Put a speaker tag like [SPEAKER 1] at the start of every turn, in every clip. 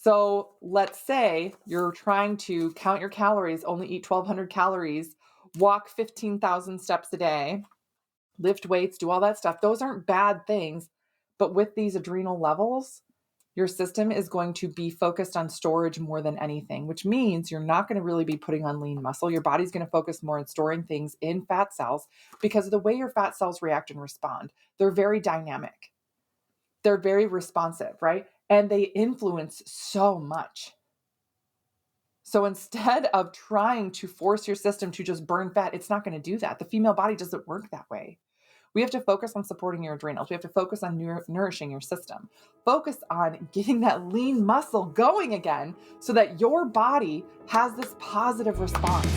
[SPEAKER 1] So let's say you're trying to count your calories, only eat 1,200 calories, walk 15,000 steps a day, lift weights, do all that stuff. Those aren't bad things. But with these adrenal levels, your system is going to be focused on storage more than anything, which means you're not going to really be putting on lean muscle. Your body's going to focus more on storing things in fat cells because of the way your fat cells react and respond. They're very dynamic. They're very responsive, right? And they influence so much. So instead of trying to force your system to just burn fat, it's not going to do that. The female body doesn't work that way. We have to focus on supporting your adrenals. We have to focus on nourishing your system. Focus on getting that lean muscle going again so that your body has this positive response.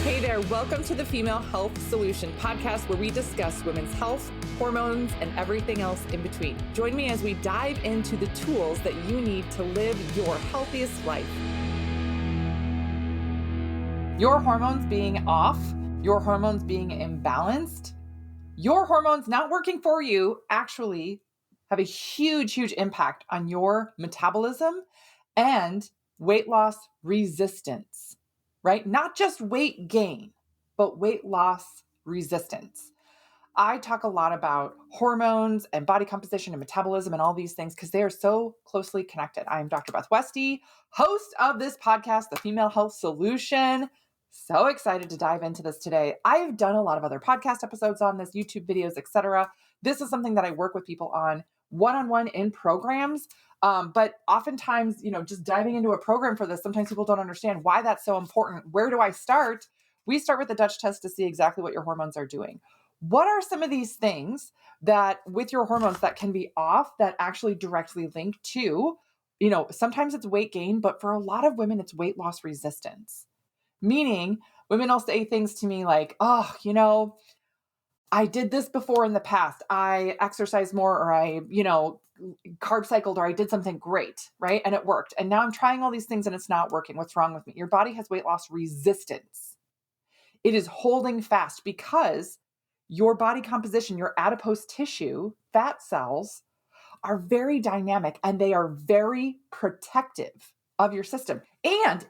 [SPEAKER 1] Hey there, welcome to the Female Health Solution podcast where we discuss women's health, hormones, and everything else in between. Join me as we dive into the tools that you need to live your healthiest life. Your hormones being off, your hormones being imbalanced, your hormones not working for you actually have a huge impact on your metabolism and weight loss resistance, right? Not just weight gain, but weight loss resistance. I talk a lot about hormones and body composition and metabolism and all these things because they are so closely connected. I am Dr. Beth Westy, host of this podcast, The Female Health Solution. So excited to dive into this today. I've done a lot of other podcast episodes on this, YouTube videos, etc. This is something that I work with people on one-on-one in programs. But oftentimes, just diving into a program for this, sometimes people don't understand why that's so important. Where do I start? We start with the Dutch test to see exactly what your hormones are doing. What are some of these things that with your hormones that can be off that actually directly link to, sometimes it's weight gain, but for a lot of women, it's weight loss resistance. Meaning women will say things to me like, oh, I did this before in the past. I exercised more or I, carb cycled or I did something great, right? And it worked. And now I'm trying all these things and it's not working. What's wrong with me? Your body has weight loss resistance. It is holding fast because your body composition, your adipose tissue, fat cells are very dynamic and they are very protective of your system. And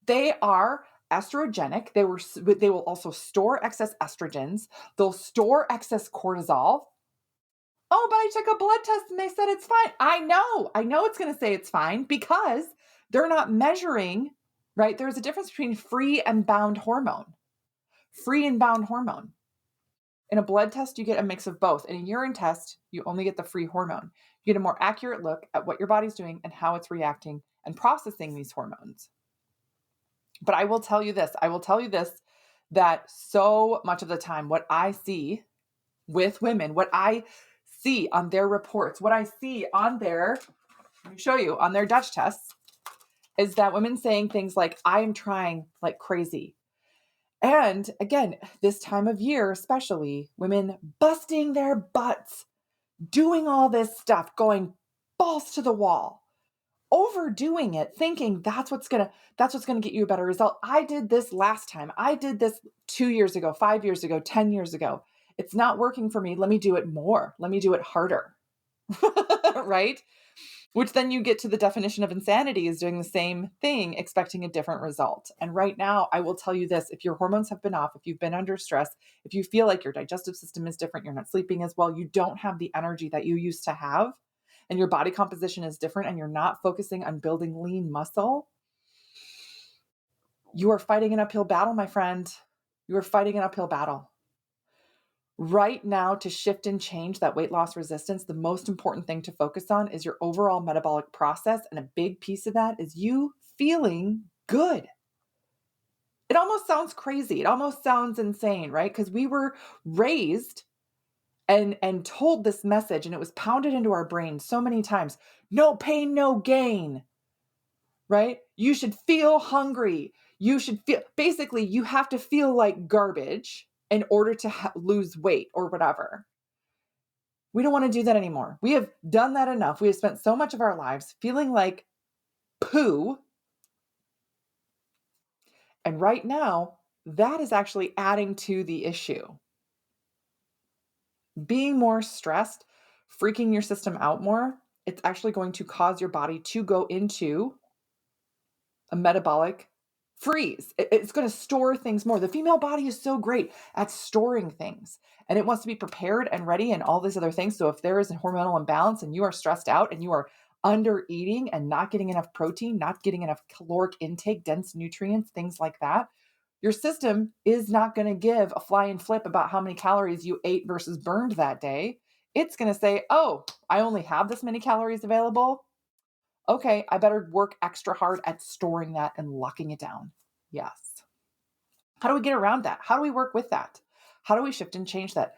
[SPEAKER 1] they are estrogenic. They will also store excess estrogens. They'll store excess cortisol. Oh, but I took a blood test and they said it's fine. I know it's going to say it's fine because they're not measuring, right? There's a difference between free and bound hormone. Free and bound hormone. In a blood test, you get a mix of both. In a urine test, you only get the free hormone. You get a more accurate look at what your body's doing and how it's reacting and processing these hormones. But I will tell you this, that so much of the time, what I see with women, what I see on their reports, what I see on their, let me show you, on their Dutch tests, is that women saying things like, I am trying like crazy. And again, this time of year, especially women busting their butts, doing all this stuff, going balls to the wall, overdoing it, thinking that's what's going to get you a better result. I did this last time. I did this 2 years ago, 5 years ago, 10 years ago. It's not working for me. Let me do it more. Let me do it harder. Right? Which then you get to the definition of insanity is doing the same thing, expecting a different result. And right now, I will tell you this, if your hormones have been off, if you've been under stress, if you feel like your digestive system is different, you're not sleeping as well, you don't have the energy that you used to have, and your body composition is different, and you're not focusing on building lean muscle, you are fighting an uphill battle, my friend. You are fighting an uphill battle. Right now, to shift and change that weight loss resistance, the most important thing to focus on is your overall metabolic process. And a big piece of that is you feeling good. It almost sounds crazy. It almost sounds insane, right? Because we were raised and told this message, and it was pounded into our brains so many times. No pain, no gain, right? You should feel hungry. You have to feel like garbage in order to lose weight or whatever. We don't want to do that anymore. We have done that enough. We have spent so much of our lives feeling like poo. And right now, that is actually adding to the issue. Being more stressed, freaking your system out more, it's actually going to cause your body to go into a metabolic freeze. It's going to store things more. The female body is so great at storing things, and it wants to be prepared and ready and all these other things. So if there is a hormonal imbalance and you are stressed out and you are under eating and not getting enough protein, not getting enough caloric intake, dense nutrients, things like that, your system is not going to give a flying flip about how many calories you ate versus burned that day. It's going to say, oh, I only have this many calories available. Okay, I better work extra hard at storing that and locking it down. Yes. How do we get around that? How do we work with that? How do we shift and change that?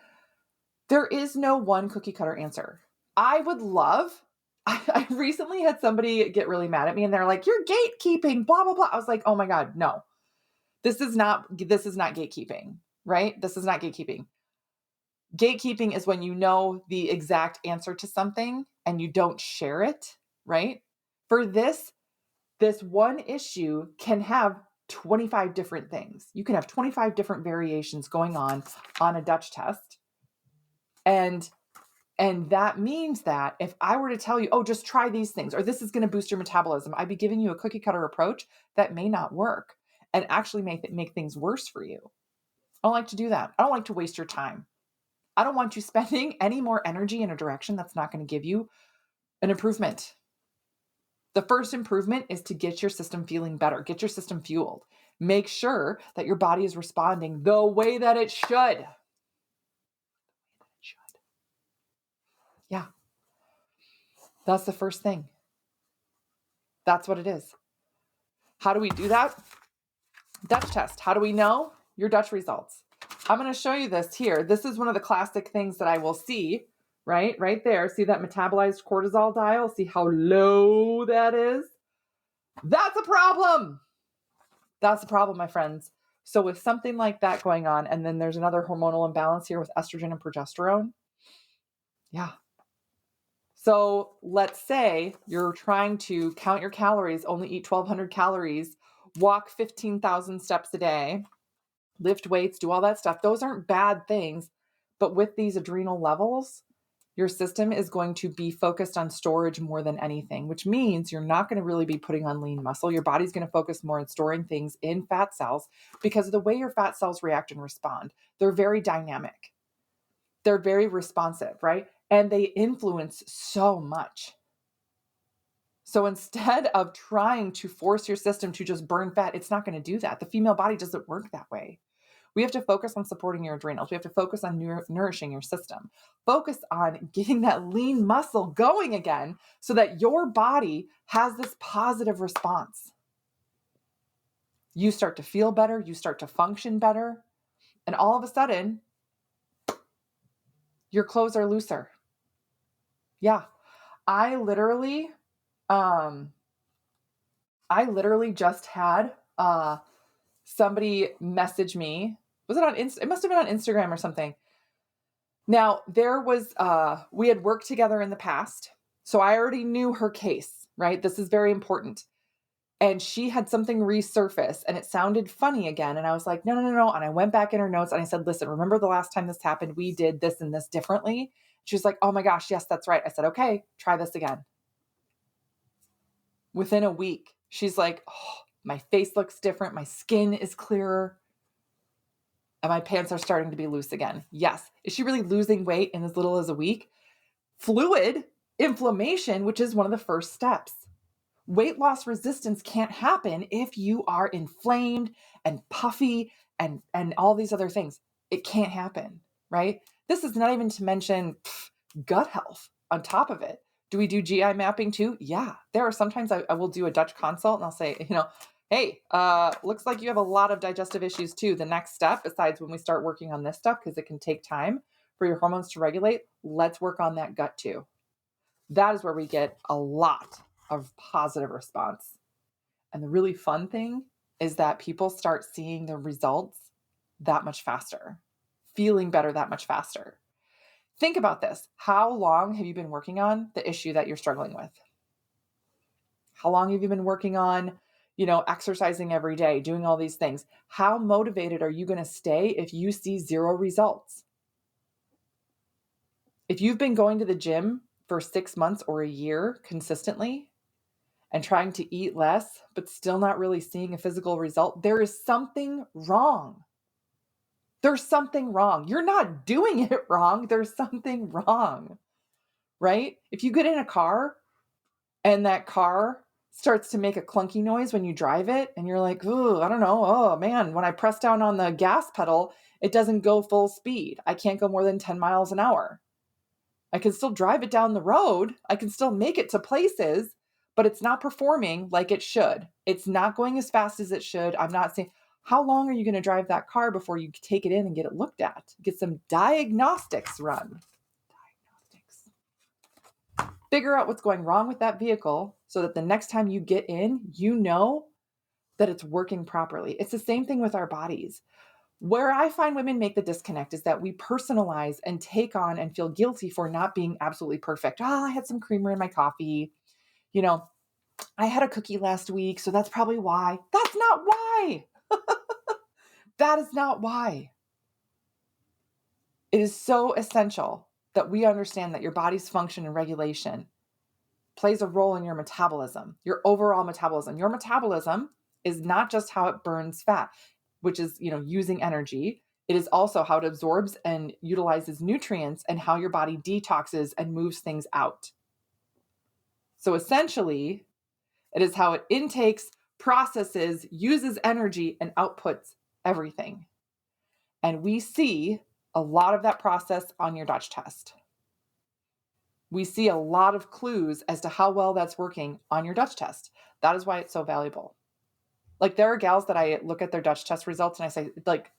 [SPEAKER 1] There is no one cookie cutter answer. I would love, I recently had somebody get really mad at me and they're like, you're gatekeeping, blah, blah, blah. I was like, oh my God, no, this is not gatekeeping, right? This is not gatekeeping. Gatekeeping is when you know the exact answer to something and you don't share it, right? For this one issue can have 25 different things. You can have 25 different variations going on a Dutch test. And that means that if I were to tell you, oh, just try these things, or this is going to boost your metabolism, I'd be giving you a cookie cutter approach that may not work and actually make things worse for you. I don't like to do that. I don't like to waste your time. I don't want you spending any more energy in a direction that's not going to give you an improvement. The first improvement is to get your system feeling better, get your system fueled. Make sure that your body is responding the way that it should. Yeah. That's the first thing. That's what it is. How do we do that? Dutch test. How do we know your Dutch results? I'm going to show you this here. This is one of the classic things that I will see, right? Right there. See that metabolized cortisol dial? See how low that is? That's a problem. That's a problem, my friends. So with something like that going on, and then there's another hormonal imbalance here with estrogen and progesterone. Yeah. So let's say you're trying to count your calories, only eat 1,200 calories, walk 15,000 steps a day, lift weights, do all that stuff. Those aren't bad things. But with these adrenal levels, your system is going to be focused on storage more than anything, which means you're not going to really be putting on lean muscle. Your body's going to focus more on storing things in fat cells because of the way your fat cells react and respond. They're very dynamic. They're very responsive, right? And they influence so much. So instead of trying to force your system to just burn fat, it's not going to do that. The female body doesn't work that way. We have to focus on supporting your adrenals. We have to focus on nourishing your system. Focus on getting that lean muscle going again so that your body has this positive response. You start to feel better. You start to function better. And all of a sudden, your clothes are looser. Yeah. I literally just had somebody message me. Was it on it must have been on Instagram or something. Now, there was we had worked together in the past, so I already knew her case, right? This is very important. And she had something resurface and it sounded funny again. And I was like, no, no, no, no. And I went back in her notes and I said, listen, remember the last time this happened, we did this and this differently. She was like, oh my gosh, yes, that's right. I said, okay, try this again. Within a week, she's like, oh, my face looks different. My skin is clearer. And my pants are starting to be loose again. Yes. Is she really losing weight in as little as a week? Fluid inflammation, which is one of the first steps. Weight loss resistance can't happen if you are inflamed and puffy and all these other things. It can't happen, right? This is not even to mention gut health on top of it. Do we do GI mapping too? Yeah. There are sometimes I will do a Dutch consult and I'll say, hey, looks like you have a lot of digestive issues too. The next step, besides when we start working on this stuff, because it can take time for your hormones to regulate, let's work on that gut too. That is where we get a lot of positive response. And the really fun thing is that people start seeing the results that much faster, feeling better that much faster. Think about this. How long have you been working on the issue that you're struggling with? How long have you been working on, exercising every day, doing all these things? How motivated are you going to stay if you see zero results? If you've been going to the gym for 6 months or a year consistently and trying to eat less, but still not really seeing a physical result, there is something wrong. There's something wrong. You're not doing it wrong. There's something wrong, right? If you get in a car and that car starts to make a clunky noise when you drive it and you're like, "Ooh, I don't know. Oh man, when I press down on the gas pedal, it doesn't go full speed. I can't go more than 10 miles an hour. I can still drive it down the road. I can still make it to places, but it's not performing like it should. It's not going as fast as it should. I'm not saying, how long are you going to drive that car before you take it in and get it looked at? Get some diagnostics run. Diagnostics. Figure out what's going wrong with that vehicle so that the next time you get in, you know that it's working properly. It's the same thing with our bodies. Where I find women make the disconnect is that we personalize and take on and feel guilty for not being absolutely perfect. Oh, I had some creamer in my coffee. You know, I had a cookie last week, so that's probably why. That's not why. That is not why. It is so essential that we understand that your body's function and regulation plays a role in your metabolism, your overall metabolism. Your metabolism is not just how it burns fat, which is, using energy. It is also how it absorbs and utilizes nutrients and how your body detoxes and moves things out. So essentially, it is how it intakes, processes, uses energy, and outputs everything. And we see a lot of that process on your Dutch test. We see a lot of clues as to how well that's working on your Dutch test. That is why it's so valuable. Like, there are gals that I look at their Dutch test results and I say, like,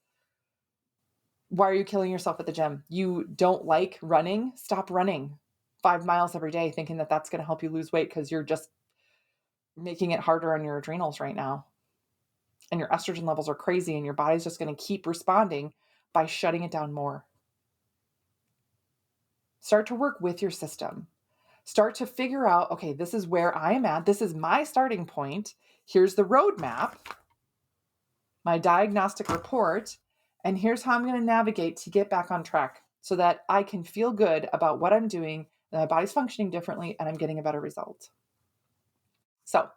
[SPEAKER 1] why are you killing yourself at the gym? You don't like running? Stop running 5 miles every day thinking that that's going to help you lose weight because you're just making it harder on your adrenals right now. And your estrogen levels are crazy and your body's just going to keep responding by shutting it down more. Start to work with your system. Start to figure out, okay, this is where I am at. This is my starting point. Here's the roadmap, my diagnostic report, and here's how I'm going to navigate to get back on track so that I can feel good about what I'm doing, that my body's functioning differently, and I'm getting a better result. So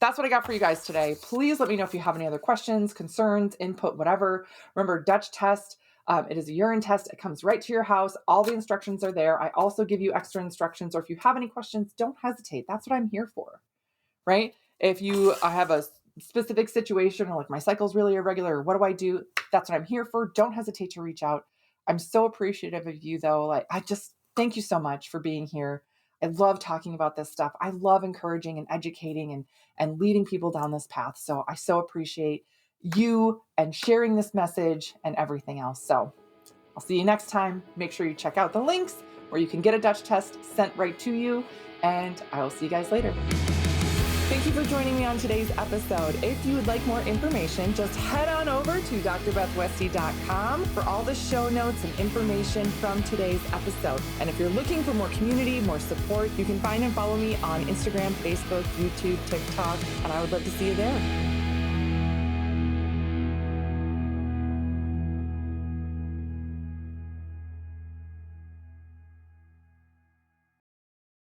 [SPEAKER 1] that's what I got for you guys today. Please let me know if you have any other questions, concerns, input, whatever. Remember, Dutch test. It is a urine test. It comes right to your house. All the instructions are there. I also give you extra instructions, or if you have any questions, don't hesitate. That's what I'm here for, right? If you have a specific situation or like my cycle's really irregular, what do I do? That's what I'm here for. Don't hesitate to reach out. I'm so appreciative of you though. Like, I just thank you so much for being here. I love talking about this stuff. I love encouraging and educating and leading people down this path. So I so appreciate you and sharing this message and everything else. So I'll see you next time. Make sure you check out the links where you can get a Dutch test sent right to you. And I will see you guys later. Thank you for joining me on today's episode. If you would like more information, just head on over to drbethwesty.com for all the show notes and information from today's episode. And if you're looking for more community, more support, you can find and follow me on Instagram, Facebook, YouTube, TikTok, and I would love to see you there.